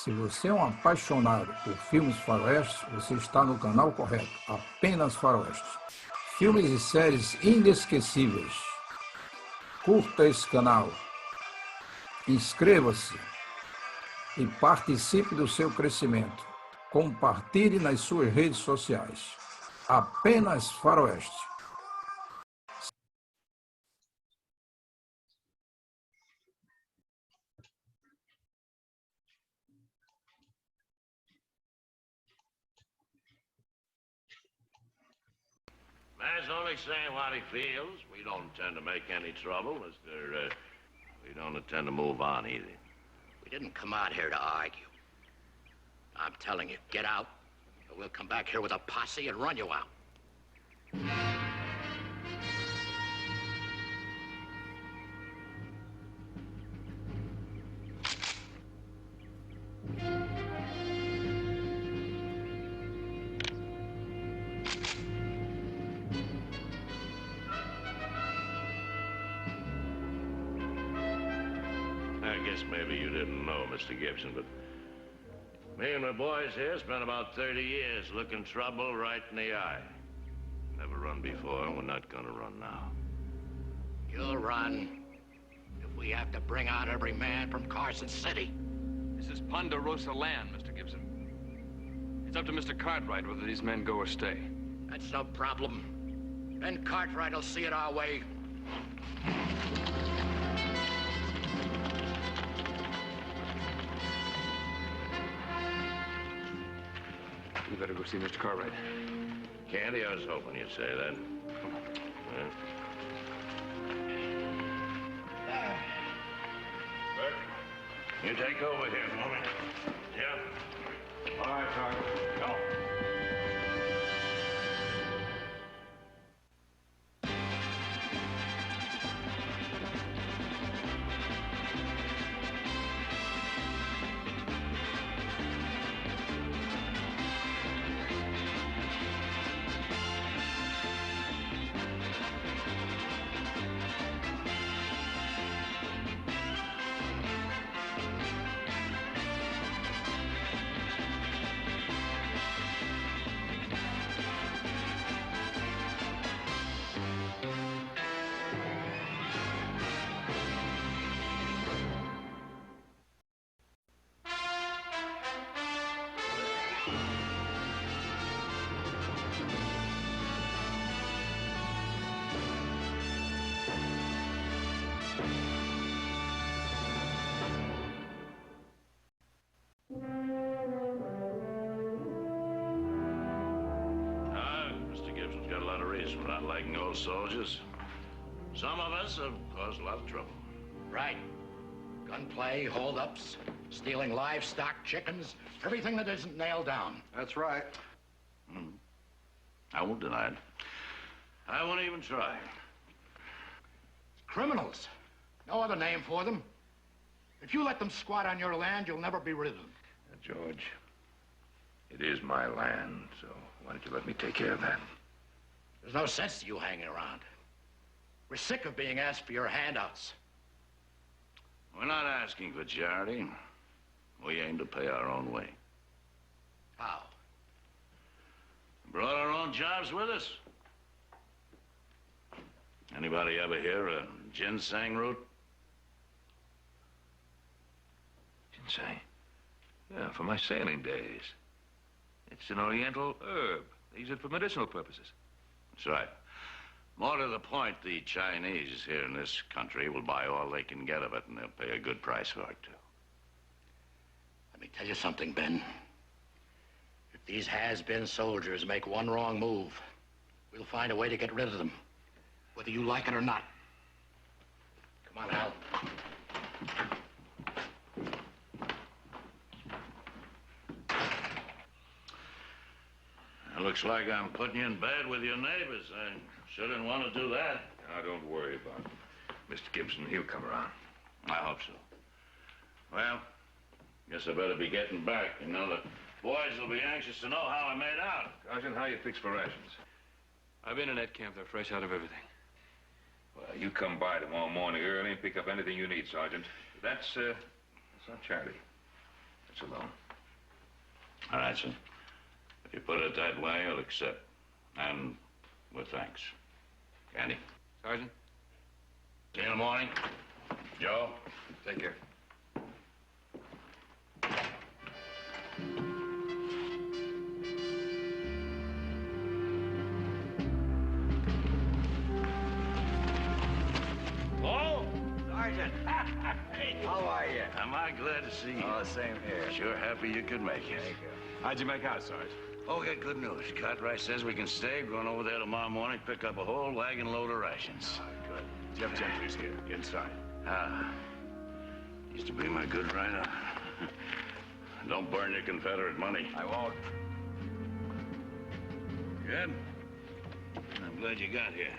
Se você é um apaixonado por filmes faroestes, você está no canal correto. Apenas faroestes. Filmes e séries inesquecíveis. Curta esse canal. Inscreva-se e participe do seu crescimento. Compartilhe nas suas redes sociais. Apenas faroeste. Man's only saying what he feels. We don't intend to make any trouble, Mr. We don't intend to move on either. We didn't come out here to argue. I'm telling you, get out, or we'll come back here with a posse and run you out. I guess maybe you didn't know, Mr. Gibson, but me and my boys here spent about 30 years looking trouble right in the eye. Never run before, and we're not gonna run now. You'll run if we have to bring out every man from Carson City. This is Ponderosa land, Mr. Gibson. It's up to Mr. Cartwright whether these men go or stay. That's no problem. Ben Cartwright will see it our way. You better go see Mr. Cartwright. Candy, I was hoping you'd say that. Bert, you take over here for me. Yeah? All right, Sergeant. Go. Mr. Gibson's got a lot of reasons for not liking old soldiers. Some of us have caused a lot of trouble. Right. Gunplay, holdups, stealing livestock, chickens, everything that isn't nailed down. That's right. I won't deny it. I won't even try. Criminals. No other name for them. If you let them squat on your land, you'll never be rid of them. George, it is my land, so why don't you let me take care of that? There's no sense to you hanging around. We're sick of being asked for your handouts. We're not asking for charity. We aim to pay our own way. How? Brought our own jobs with us. Anybody ever hear a ginseng root? Ginseng? Yeah, for my sailing days. It's an oriental herb. They use it for medicinal purposes. That's right. More to the point, the Chinese here in this country will buy all they can get of it, and they'll pay a good price for it, too. Let me tell you something, Ben. If these has-been soldiers make one wrong move, we'll find a way to get rid of them, whether you like it or not. Come on, Al. It looks like I'm putting you in bed with your neighbors. I shouldn't want to do that. Now, don't worry about Mr. Gibson. He'll come around. I hope so. Well, guess I better be getting back. You know, the boys will be anxious to know how I made out. Sergeant, how you fix for rations? I've been in that camp. They're fresh out of everything. Well, you come by tomorrow morning early and pick up anything you need, Sergeant. That's not charity. So long. All right, sir. If you put it that way, I'll accept. And with thanks. Candy? Sergeant? See you in the morning. Joe? Take care. Oh? Sergeant. Hey. How are you? Am I glad to see you? Oh, same here. Sure happy you could make it. Thank you. How'd you make out, Sarge? Oh, we got good news. Cartwright says we can stay. Going over there tomorrow morning, pick up a whole wagon load of rations. Good. Jeff Gentry's here. Get inside. Ah. Used to be my good rider. Don't burn your Confederate money. I won't. Good. I'm glad you got here.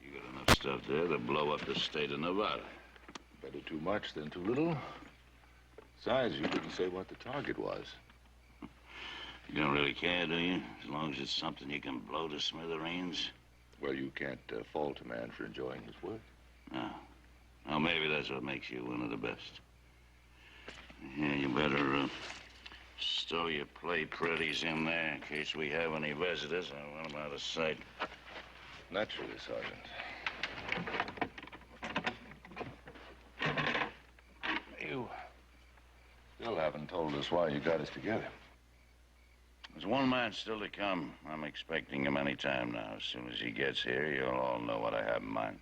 You got enough stuff there to blow up the state of Nevada. Better too much than too little. Besides, you didn't say what the target was. You don't really care, do you? As long as it's something you can blow to smithereens? Well, you can't fault a man for enjoying his work. No. Well, maybe that's what makes you one of the best. Yeah, you better stow your play pretties in there in case we have any visitors. I want them out of sight. Naturally, Sergeant. You still haven't told us why you got us together. There's one man still to come. I'm expecting him any time now. As soon as he gets here, you'll all know what I have in mind.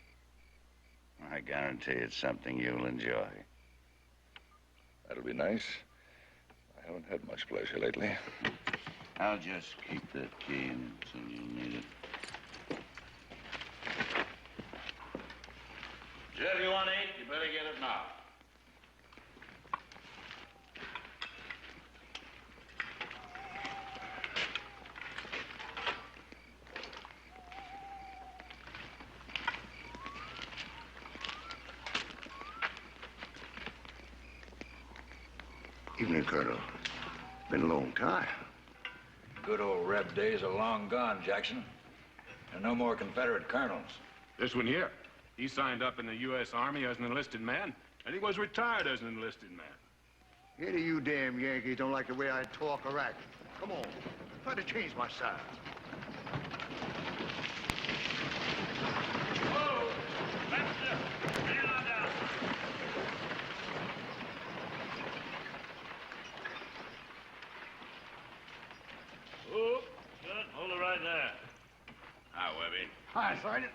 I guarantee it's something you'll enjoy. That'll be nice. I haven't had much pleasure lately. I'll just keep that key until you'll need it. Jeff, you want to eat? You better get it now. Evening, Colonel. Been a long time. Good old Reb days are long gone, Jackson. And no more Confederate colonels. This one here. He signed up in the U.S. Army as an enlisted man, and he was retired as an enlisted man. Any of you damn Yankees don't like the way I talk or act. Come on. Try to change my style. Whoa! Master! Bring it on down. Oh, good. Hold it right there. Hi, Webby. Hi, Sergeant.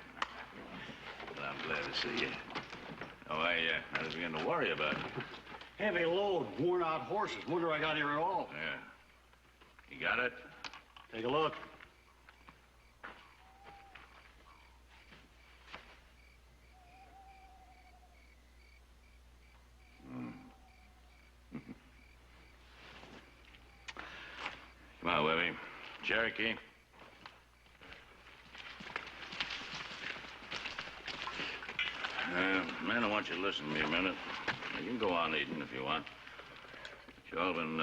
Well, I'm glad to see you. Oh, I was beginning to worry about you. Heavy load, worn out horses. Wonder I got here at all. Yeah. You got it? Take a look. Come on, Webby. Cherokee. Man, I want you to listen to me a minute. You can go on eating if you want. But you all been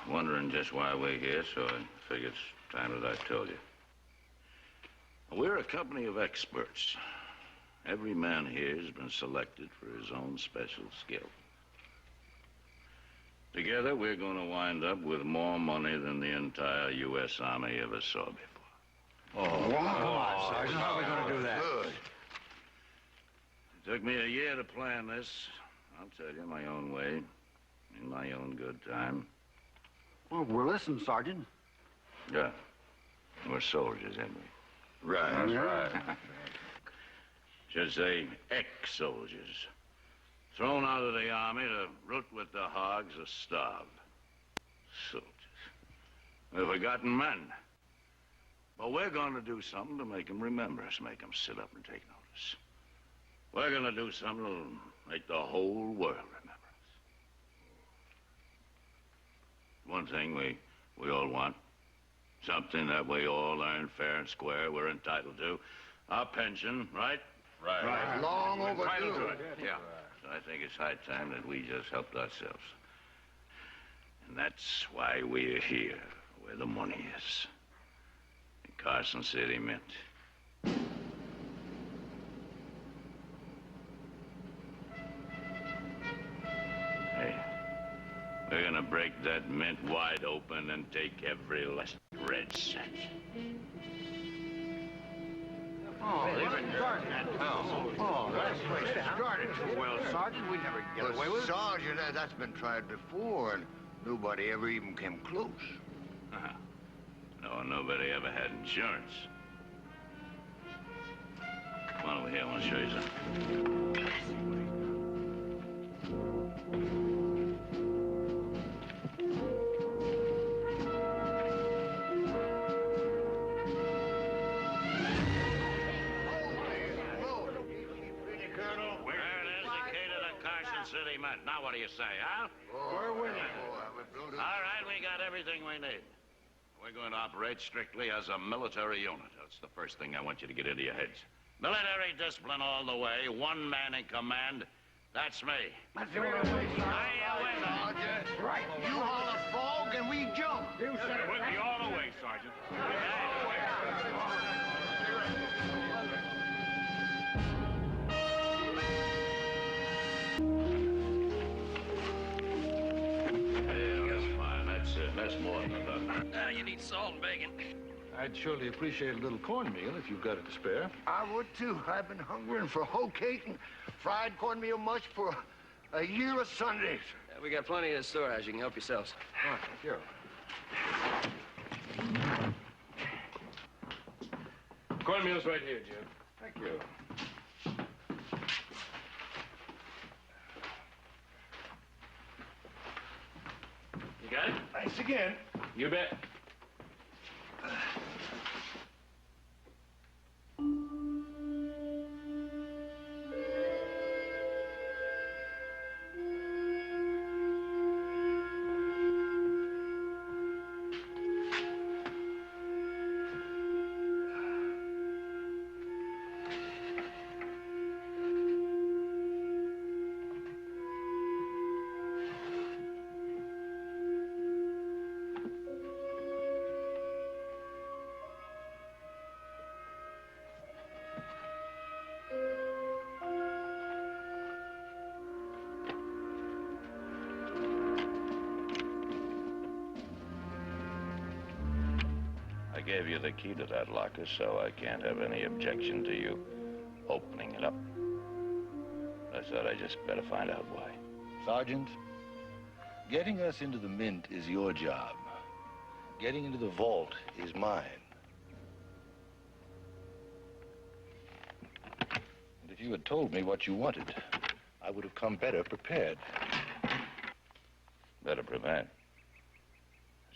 wondering just why we're here, so I figure it's time that I told you. We're a company of experts. Every man here has been selected for his own special skill. Together, we're going to wind up with more money than the entire U.S. Army ever saw before. Oh, wow. Sergeant, how are we going to do that? Good. It took me a year to plan this. I'll tell you, my own way, in my own good time. Well, we're listening, Sergeant. Yeah. We're soldiers, ain't we? Right. That's right. Should say ex-soldiers. Thrown out of the army to root with the hogs or starve. Soldiers. We're forgotten men. But we're going to do something to make them remember us, make them sit up and take notice. We're going to do something that'll make the whole world remember us. One thing we all want. Something that we all earn fair and square, we're entitled to. Our pension, right? Right. Long Entitled overdue. to it. Yeah. So I think it's high time that we just helped ourselves. And that's why we're here, where the money is. In Carson City Mint. We're gonna break that mint wide open and take every last red cent. Oh, they've been guarding that town. Oh, that's guarded too well, Sergeant. We never get away with it. Sergeant, that's been tried before, and nobody ever even came close. No, nobody ever had insurance. Come on over here, I want to show you something. City men. Now what do you say, huh? We're winning. All right, we got everything we need. We're going to operate strictly as a military unit. That's the first thing I want you to get into your heads. Military discipline all the way, one man in command. That's me. That's the way to play, Sergeant. Are you with me? Right. You holler fog and we jump. You said it. With you all the way, Sergeant. That's more than enough. Now you need salt and bacon. I'd surely appreciate a little cornmeal if you've got it to spare. I would, too. I've been hungering for whole cake and fried cornmeal mush for a year of Sundays. We got plenty in the storehouse. You can help yourselves. Oh, thank you. Cornmeal's right here, Jim. Thank you. You got it? Thanks again. You bet. I gave you the key to that locker, so I can't have any objection to you opening it up. I thought I just better find out why. Sergeant, getting us into the mint is your job. Getting into the vault is mine. And if you had told me what you wanted, I would have come better prepared. Better prevent.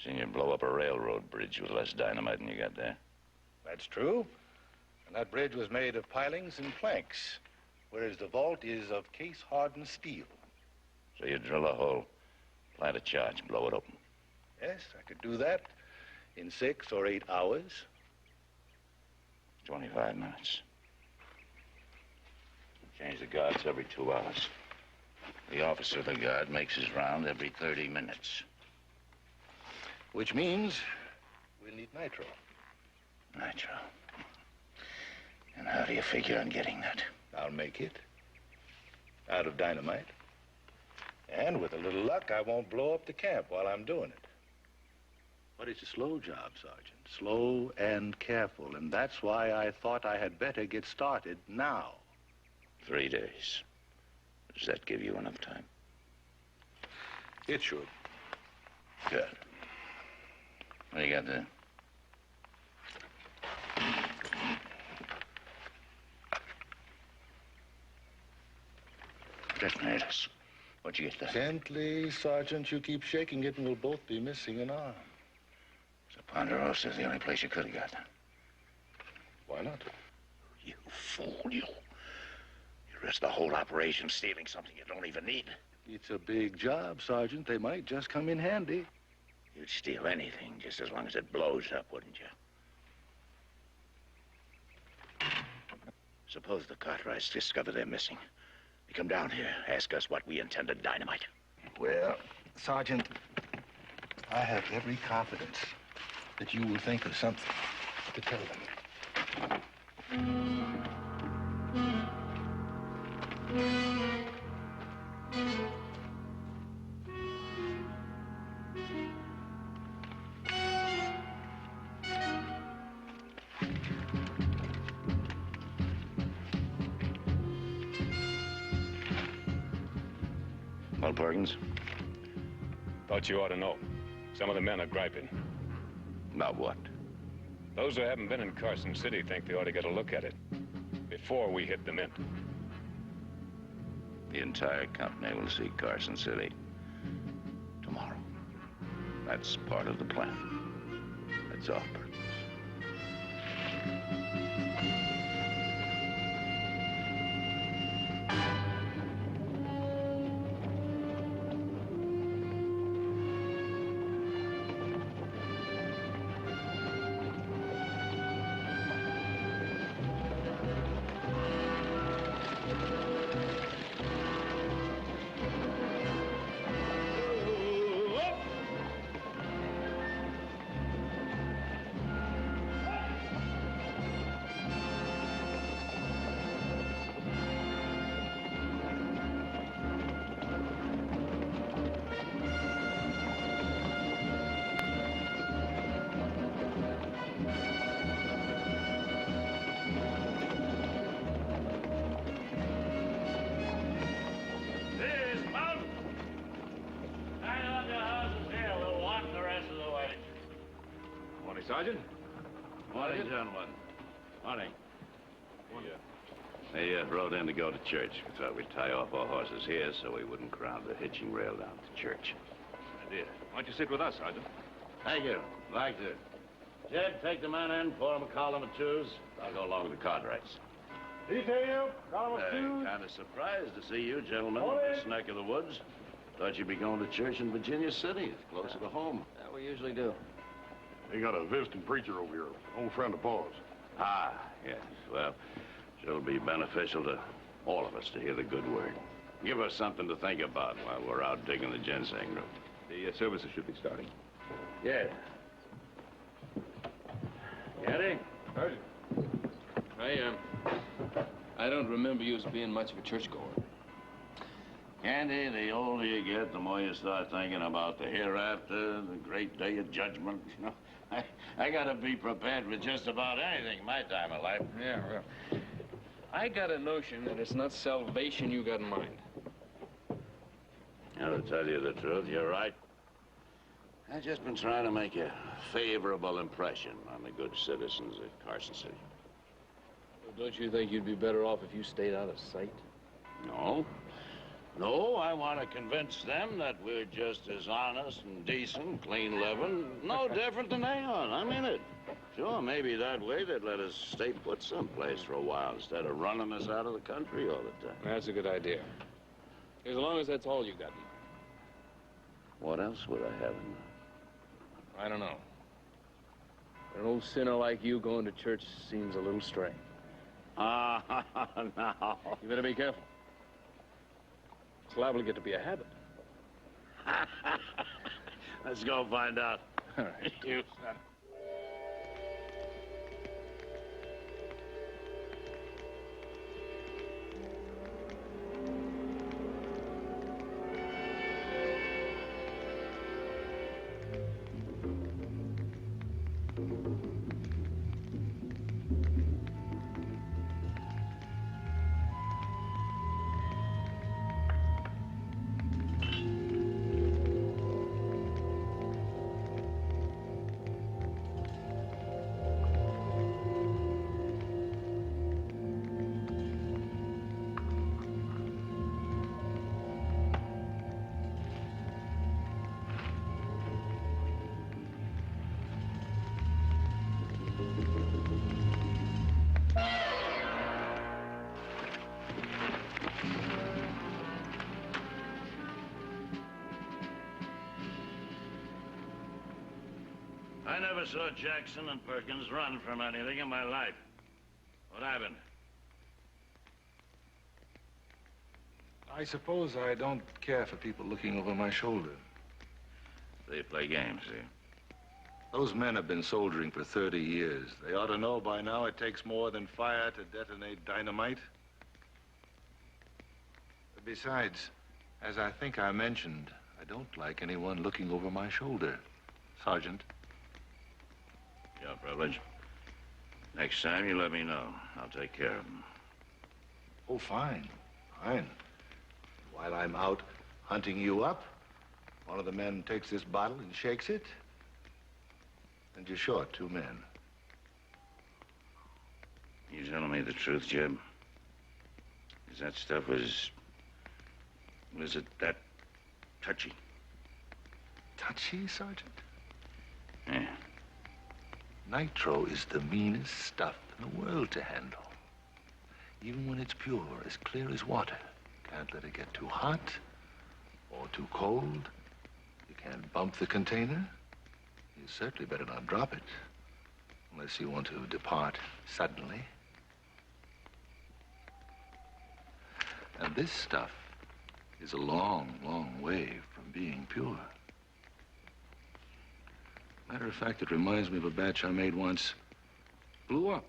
Seen you blow up a railroad bridge with less dynamite than you got there. That's true. And that bridge was made of pilings and planks, whereas the vault is of case-hardened steel. So you drill a hole, plant a charge, blow it open. Yes, I could do that in 6 or 8 hours. 25 minutes. Change the guards every 2 hours. The officer of the guard makes his round every 30 minutes. Which means we'll need nitro. Nitro. And how do you figure on getting that? I'll make it. Out of dynamite. And with a little luck, I won't blow up the camp while I'm doing it. But it's a slow job, Sergeant. Slow and careful. And that's why I thought I had better get started now. 3 days. Does that give you enough time? It should. Good. What do you got there? Detonators. What'd you get there? Gently, Sergeant. You keep shaking it and we'll both be missing an arm. So Ponderosa is the only place you could have got them. Why not? You fool, you. You risk the whole operation stealing something you don't even need. It's a big job, Sergeant. They might just come in handy. You'd steal anything just as long as it blows up, wouldn't you? Suppose the Cartwrights discover they're missing. They come down here, ask us what we intend to dynamite. Well, Sergeant, I have every confidence that you will think of something to tell them. Well, Perkins? Thought you ought to know. Some of the men are griping. About what? Those who haven't been in Carson City think they ought to get a look at it before we hit the mint. The entire company will see Carson City tomorrow. That's part of the plan. That's all, Perkins. Sergeant? Morning, gentlemen. Morning. They rode in to go to church. We thought we'd tie off our horses here so we wouldn't crowd the hitching rail down to church. Idea. Why don't you sit with us, Sergeant? Thank you. Like to. Jed, take the men in, form a column of twos. I'll go along with the card race. Detail, column of twos. Kind of surprised to see you gentlemen in this neck of the woods. Thought you'd be going to church in Virginia City. It's closer to home. Yeah, we usually do. They got a visiting preacher over here, old friend of Paul's. Ah, yes. Well, it'll be beneficial to all of us to hear the good word. Give us something to think about while we're out digging the ginseng root. The services should be starting. Yeah. Eddie? I don't remember you as being much of a churchgoer. Andy, the older you get, the more you start thinking about the hereafter, the great day of judgment. You know, I gotta be prepared for just about anything in my time of life. Yeah, well, I got a notion that it's not salvation you got in mind. Now, to tell you the truth, you're right. I've just been trying to make a favorable impression on the good citizens of Carson City. Well, don't you think you'd be better off if you stayed out of sight? No. No, I want to convince them that we're just as honest and decent, clean living, no different than they are. I mean it. Sure, maybe that way they'd let us stay put someplace for a while instead of running us out of the country all the time. That's a good idea. As long as that's all you got in mind. What else would I have in mind? I don't know. But an old sinner like you going to church seems a little strange. Ah, no. You better be careful. It's liable to get to be a habit. Let's go find out. All right. You son. I never saw Jackson and Perkins run from anything in my life. What happened? I suppose I don't care for people looking over my shoulder. They play games, see? Those men have been soldiering for 30 years. They ought to know by now it takes more than fire to detonate dynamite. Besides, as I think I mentioned, I don't like anyone looking over my shoulder. Sergeant. Your privilege. Next time you let me know. I'll take care of them. Oh, fine. Fine. While I'm out, hunting you up. One of the men takes this bottle and shakes it, and you're short 2 men. You telling me the truth, Jeb? Is that stuff was it that touchy? Touchy, Sergeant? Yeah. Nitro is the meanest stuff in the world to handle. Even when it's pure, as clear as water. Can't let it get too hot or too cold. You can't bump the container. You certainly better not drop it, unless you want to depart suddenly. And this stuff is a long, long way from being pure. Matter of fact, it reminds me of a batch I made once. Blew up.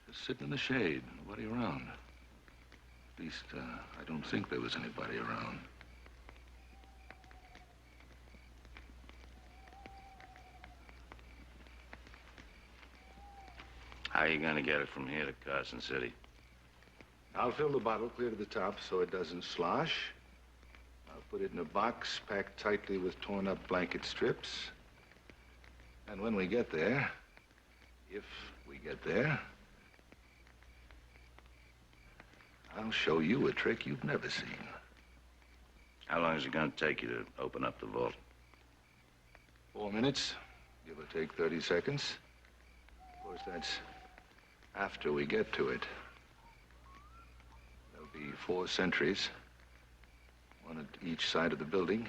Just sitting in the shade, nobody around. At least, I don't think there was anybody around. How are you gonna get it from here to Carson City? I'll fill the bottle clear to the top so it doesn't slosh. I'll put it in a box packed tightly with torn up blanket strips. And when we get there, if we get there, I'll show you a trick you've never seen. How long is it gonna take you to open up the vault? 4 minutes, give or take 30 seconds. Of course, that's after we get to it. There'll be 4 sentries, one at each side of the building.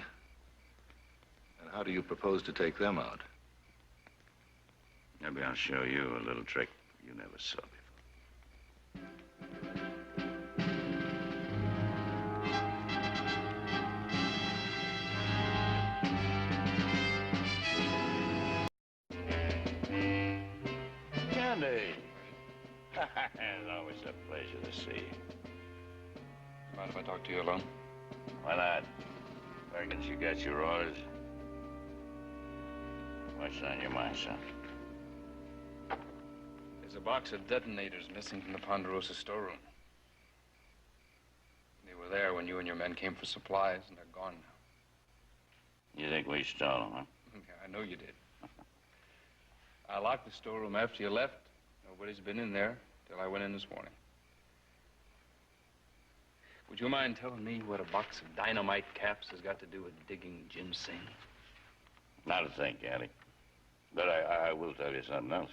And how do you propose to take them out? Maybe I'll show you a little trick you never saw before. Candy! It's always a pleasure to see you. Mind if I talk to you alone? Why not? Reckon you got your orders? What's on your mind, son? There's a box of detonators missing from the Ponderosa storeroom. They were there when you and your men came for supplies, and they're gone now. You think we stole them, huh? Yeah, I know you did. I locked the storeroom after you left. Nobody's been in there till I went in this morning. Would you mind telling me what a box of dynamite caps has got to do with digging Jim Singh? Not a thing, Candy. But I will tell you something else.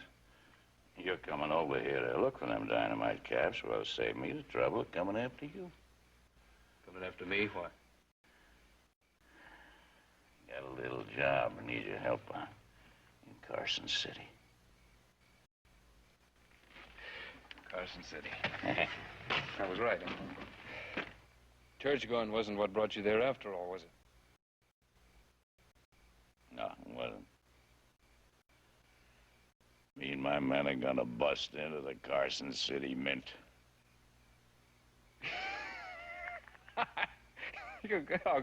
You're coming over here to look for them dynamite caps. Well, it'll save me the trouble of coming after you. Coming after me? Why? Got a little job I need your help on in Carson City. Carson City. I was right, huh? Church going wasn't what brought you there after all, was it? No, it wasn't. Me and my men are gonna bust into the Carson City Mint. Oh,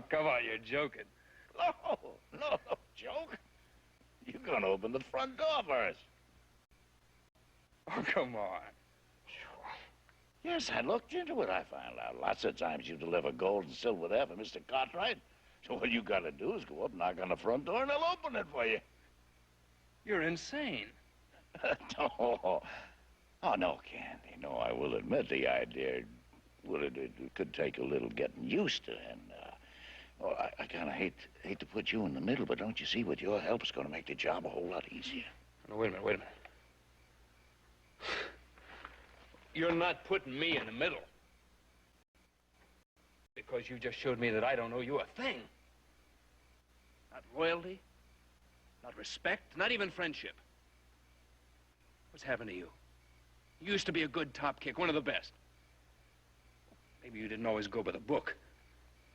come on, you're joking. No joke. You're gonna open the front door for us. Oh, come on. Yes, I looked into it. I found out lots of times you deliver gold and silver there for Mr. Cartwright. So all you gotta do is go up, knock on the front door, and they'll open it for you. You're insane. No. Oh, no, Candy. No, I will admit the idea, well, it could take a little getting used to. And, I kind of hate to put you in the middle, but don't you see, with your help, it's going to make the job a whole lot easier. No, wait a minute. You're not putting me in the middle. Because you just showed me that I don't owe you a thing. Not loyalty, not respect, not even friendship. What's happened to you? You used to be a good top kick, one of the best. Maybe you didn't always go by the book.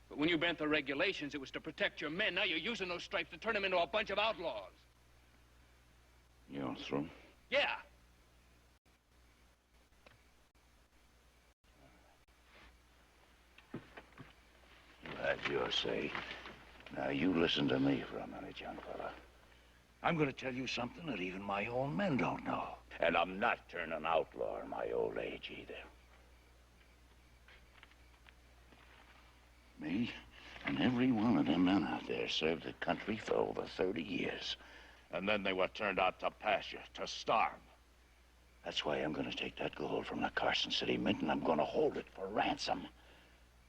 But when you bent the regulations, it was to protect your men. Now you're using those stripes to turn them into a bunch of outlaws. You're through? Yeah. You had your say. Now, you listen to me for a minute, young fella. I'm going to tell you something that even my own men don't know. And I'm not turning outlaw in my old age either. Me, And every one of them men out there served the country for over 30 years. And then they were turned out to pasture, to starve. That's why I'm going to take that gold from the Carson City Mint and I'm going to hold it for ransom.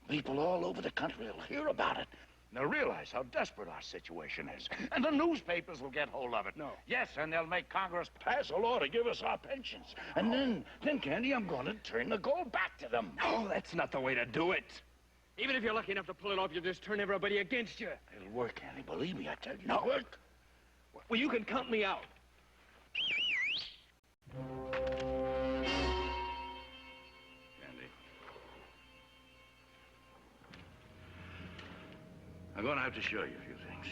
People all over the country will hear about it. They'll realize how desperate our situation is. And the newspapers will get hold of it. No. Yes, and they'll make Congress pass a law to give us our pensions. And then, Candy, I'm going to turn the gold back to them. No, that's not the way to do it. Even if you're lucky enough to pull it off, you'll just turn everybody against you. It'll work, Candy. Believe me, I tell you. No. It'll work. Well, you can count me out. Candy. I'm going to have to show you a few things.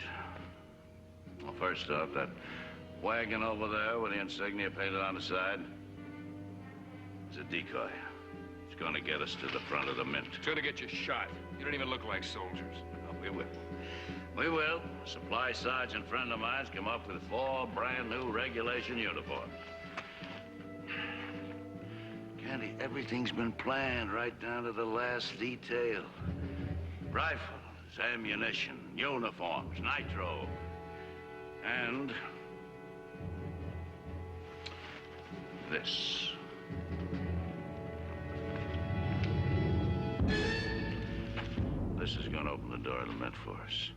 Well, first off, that wagon over there with the insignia painted on the side, it's a decoy. It's going to get us to the front of the mint. It's going to get you shot. You don't even look like soldiers. Oh, we will. We will. A supply sergeant friend of mine's come up with 4 brand new regulation uniforms. Candy, everything's been planned right down to the last detail. Rifles, ammunition, uniforms, nitro, and this. This is going to open the door of the mint for us.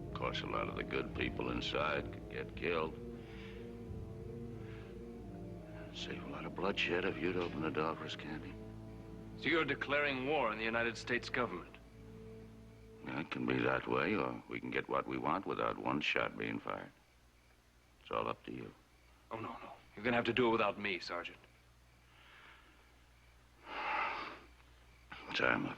Of course, a lot of the good people inside could get killed. Save a lot of bloodshed if you'd open the door for us, Candy. So you're declaring war on the United States government? Yeah, it can be that way, or we can get what we want without one shot being fired. It's all up to you. Oh, no. You're going to have to do it without me, Sergeant. Time up.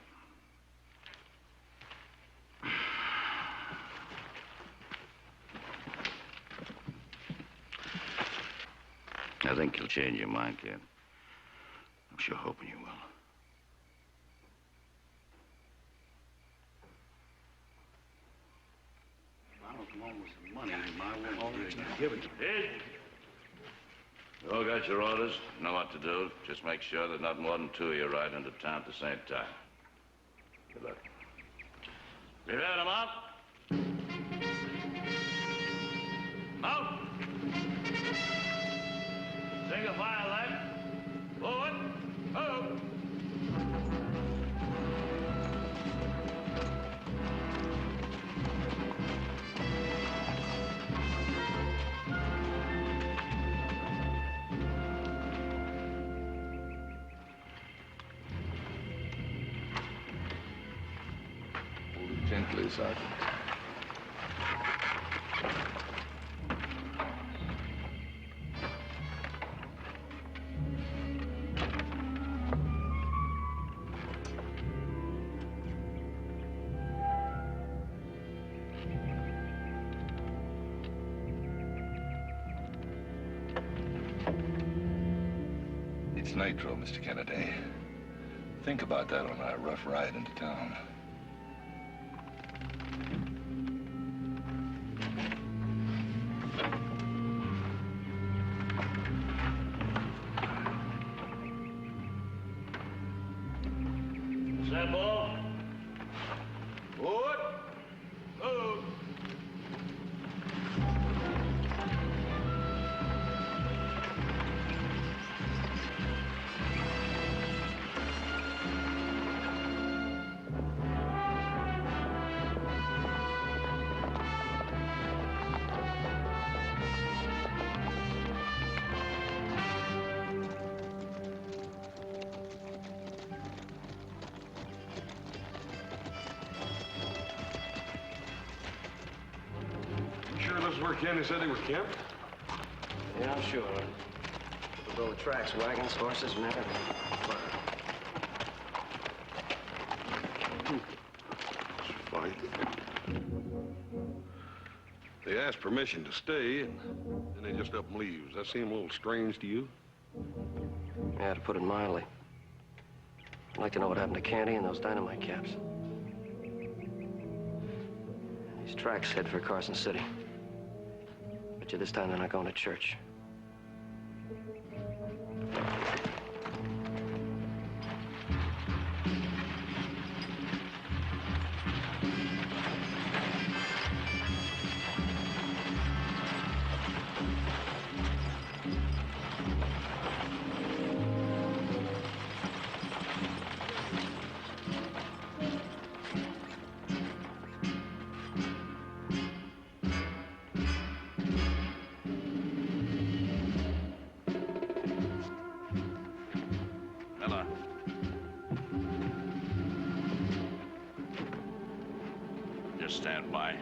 I think you'll change your mind, kid. I'm sure hoping you will. I don't know with the money in my way. Give it to me. You all got your orders. You know what to do. Just make sure that not more than 2 of you ride into town at the same time. Good luck. You heard them out? Out! Single file left. Forward. Move. Gently, Sergeant. It's nitro, Mr. Kennedy. Think about that on our rough ride into town. Assemble. Forward. Move. Sure this is where Candy said he was camped? Yeah, I'm sure. With all the tracks, wagons, horses, and everything. It's fine. They asked permission to stay, and then they just up and leave. Does that seem a little strange to you? Yeah, to put it mildly. I'd like to know what happened to Candy and those dynamite caps. These tracks head for Carson City. Bet you this time they're not going to church. just stand by.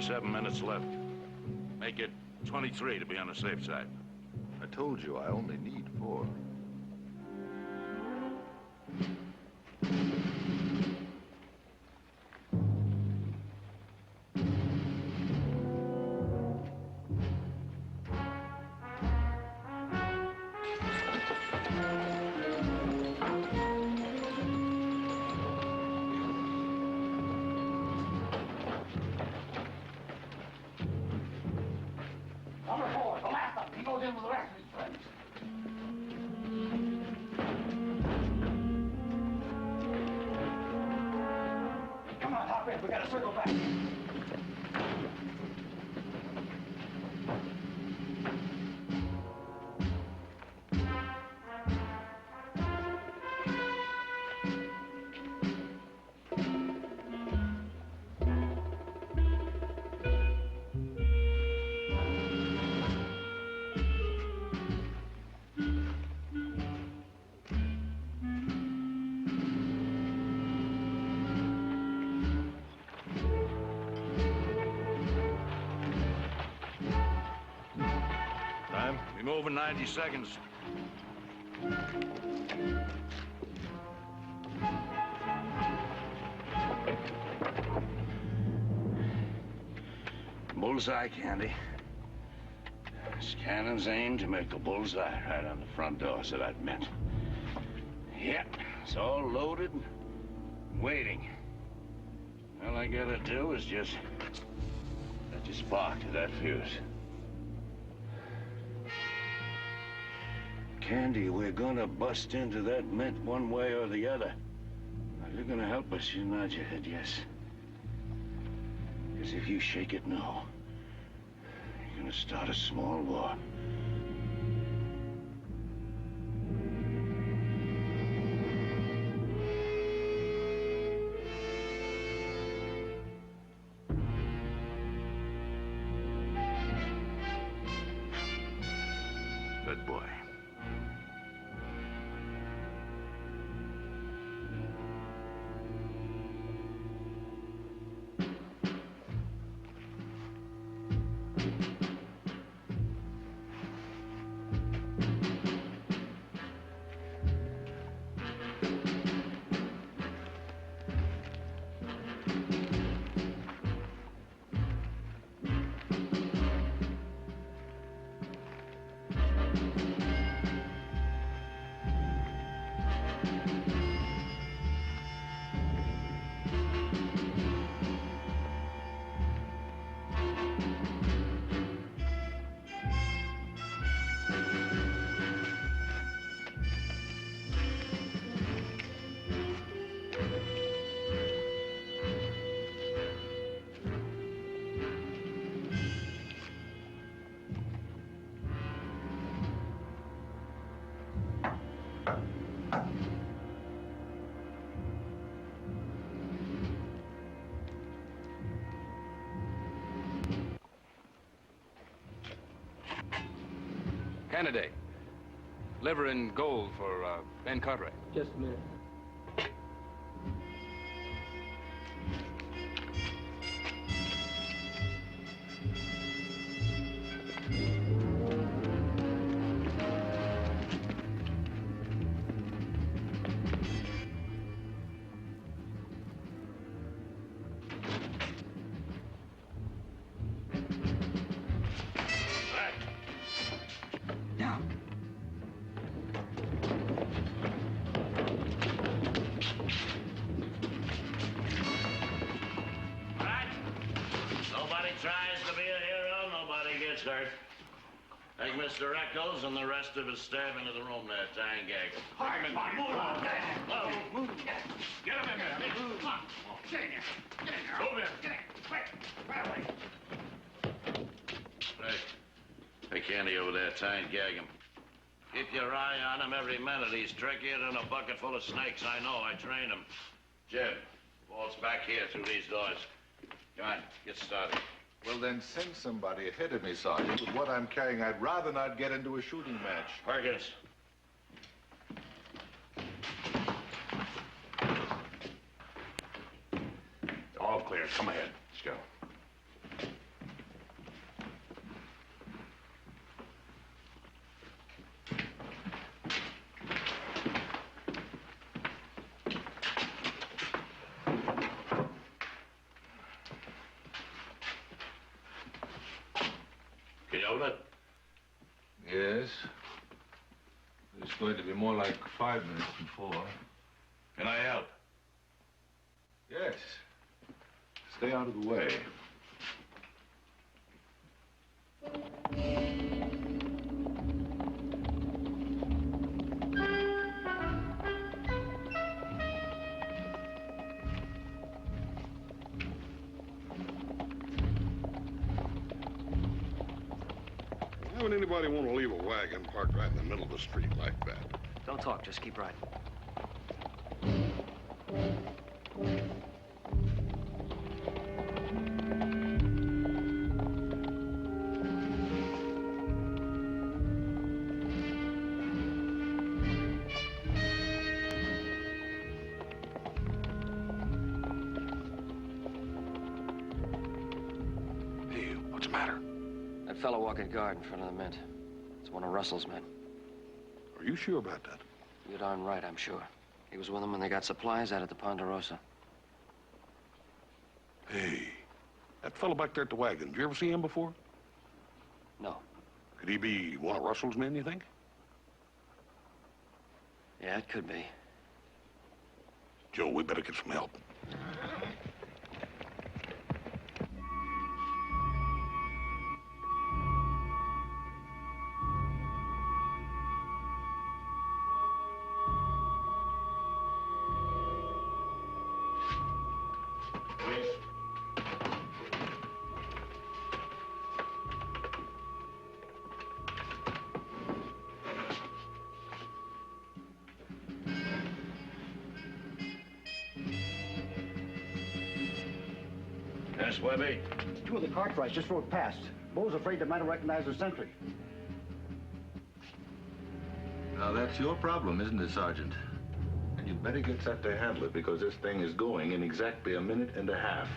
Seven minutes left. Make it 23 to be on the safe side. I told you I only need 4. We gotta circle back. We move in 90 seconds. Bullseye, Candy. This cannon's aimed to make a bullseye right on the front door, so that meant. Yep, it's all loaded and waiting. All I gotta do is just let you spark to that fuse. Candy, we're gonna bust into that mint one way or the other. Now, you're gonna help us, you nod your head yes. Because if you shake it no, you're gonna start a small war. Good boy. Candidate. Liver and gold for Ben Cartwright. Just a minute. Take Mr. Eccles and the rest of his staff into the room there, tie and gag him. All right, move on. Move. Get him in there. Come on. Get in here. Get in here. Move in. Get in. Quick. Right away. Hey, take Candy over there, tie and gag him. Keep your eye on him every minute. He's trickier than a bucket full of snakes. I know. I trained him. Jim, Walt's back here through these doors. Come on, get started. Well, then send somebody ahead of me, Sergeant. With what I'm carrying, I'd rather not get into a shooting match. Perkins. All clear. Come ahead. Let's go. Can you open it? Yes. It's going to be more like 5 minutes before. Can I help? Yes. Stay out of the way. Why would anybody want to leave a wagon parked right in the middle of the street like that? Don't talk, just keep riding. Hey, what's the matter? That fellow walking guard in front of the mint. It's one of Russell's men. Are you sure about that? You're darn right, I'm sure. He was with them when they got supplies out at the Ponderosa. Hey, that fellow back there at the wagon, did you ever see him before? No. Could he be one of Russell's men, you think? Yeah, it could be. Joe, we better get some help. Yes, Webby? Two of the Cartwrights just rode past. Bo's afraid they might have recognized the sentry. Now, that's your problem, isn't it, Sergeant? And you better get set to handle it, because this thing is going in exactly a minute and a half.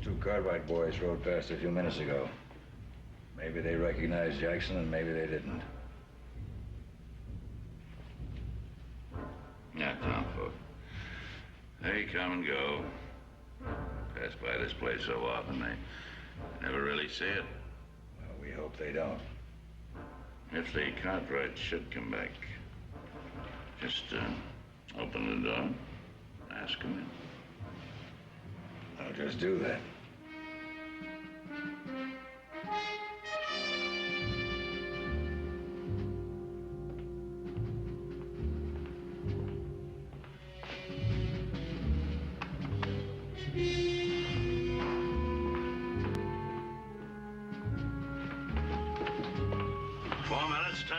Two Cartwright boys rode past a few minutes ago. Maybe they recognized Jackson and maybe they didn't. Yeah, Tom, folks. They come and go. Pass by this place so often, they never really see it. Well, we hope they don't. If the Cartwrights should come back, just open the door, ask them in. I'll just do that.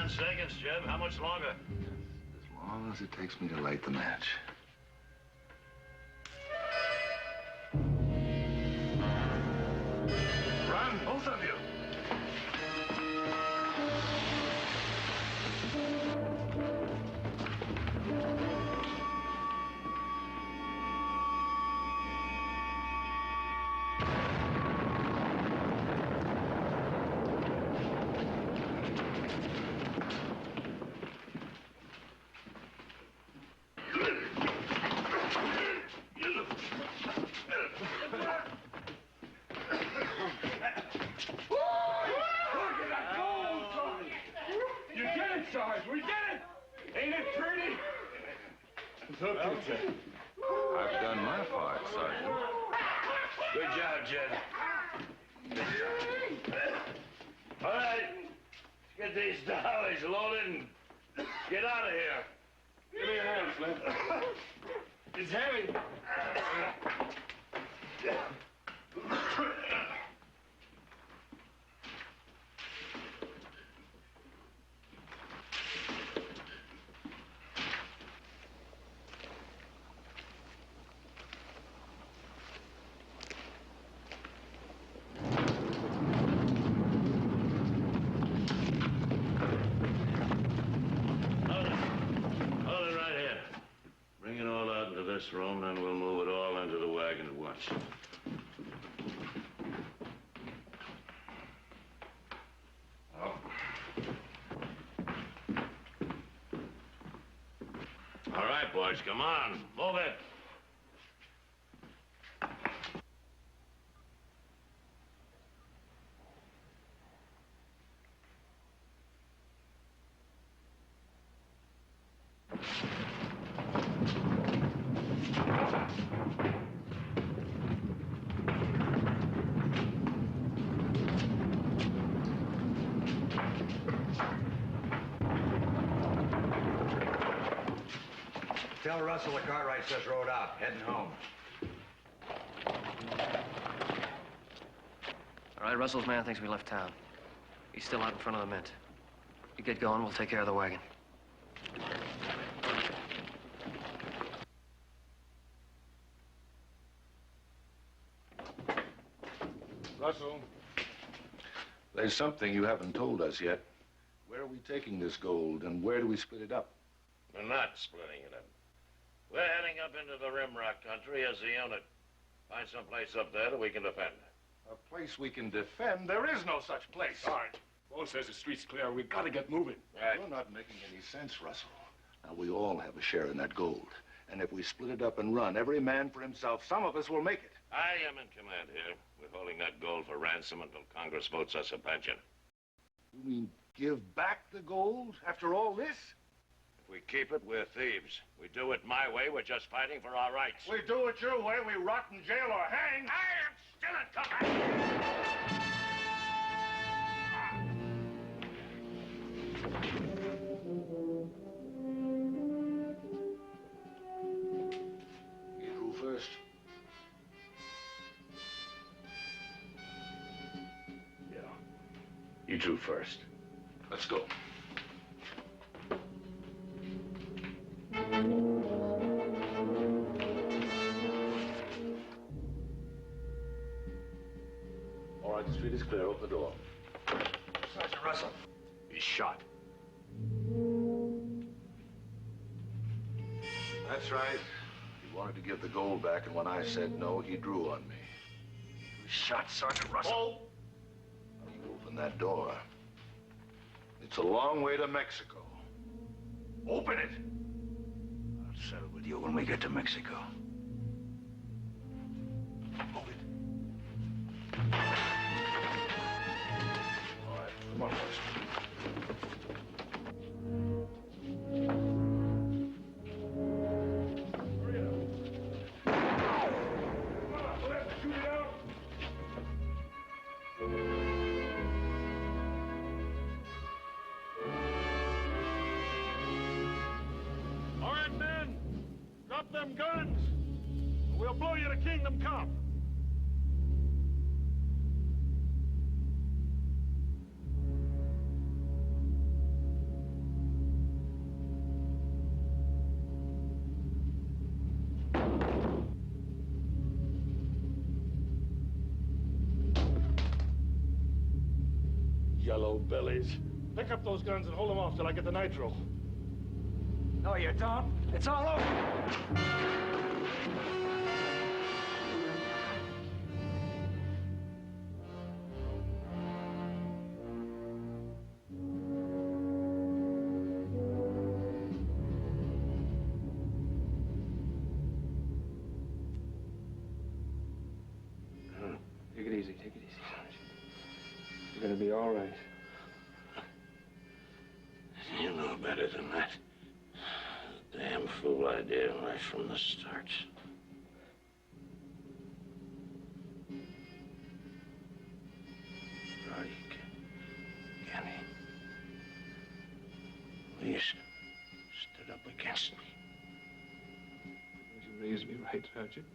Seconds, Jeb. How much longer? As long as it takes me to light the match. Run, both of you. I've done my part, Sergeant. Good job, Jed. All right. Let's get these dollies loaded and get out of here. Give me your hand, Flint. It's heavy. This room, then we'll move it all into the wagon at once. Oh. All right, boys, come on. Move it. Tell Russell the Cartwright says rode out, heading home. All right, Russell's man thinks we left town. He's still out in front of the mint. You get going, we'll take care of the wagon. Russell. There's something you haven't told us yet. Where are we taking this gold, and where do we split it up? We're not splitting it up. We're heading up into the Rimrock country as a unit. Find some place up there that we can defend. A place we can defend? There is no such place. Sarge, Bo says the street's clear. We've got to get moving. Right. You're not making any sense, Russell. Now, we all have a share in that gold. And if we split it up and run, every man for himself, some of us will make it. I am in command here. We're holding that gold for ransom until Congress votes us a pension. You mean give back the gold after all this? If we keep it, we're thieves. We do it my way, we're just fighting for our rights. We do it your way, we rot in jail or hang. I am still in command! You drew first. Yeah. You drew first. Let's go. All right, the street is clear. Open the door. Sergeant Russell. He's shot. That's right. He wanted to give the gold back, and when I said no, he drew on me. You shot Sergeant Russell. You open that door. It's a long way to Mexico. Open it! I'll settle with you when we get to Mexico. Move it. All right, come on, boys. Them guns! We'll blow you to kingdom come. Yellow bellies. Pick up those guns and hold them off till I get the nitro. No, you don't. It's all over. Take it easy, Sarge. You're gonna be all right. You know better than that. Damn fool I I did right from the start. Right, Kenny. You stood up against me. You raised me right, Sergeant.